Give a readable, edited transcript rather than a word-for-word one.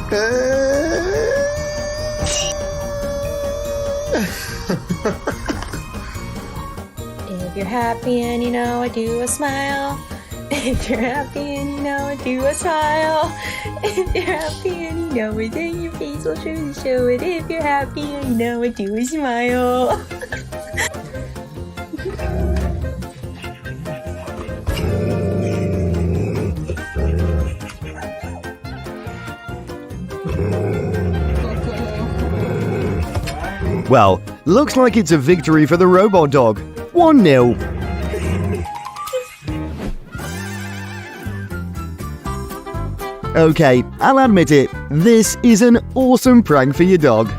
If you're happy and you know it, do a smile. If you're happy and you know it, do a smile. If you're happy and you know it, then your face will surely show it. If you're happy and you know it, do a smile. Well, looks like it's a victory for the robot dog. 1-0. Okay, I'll admit it, this is an awesome prank for your dog.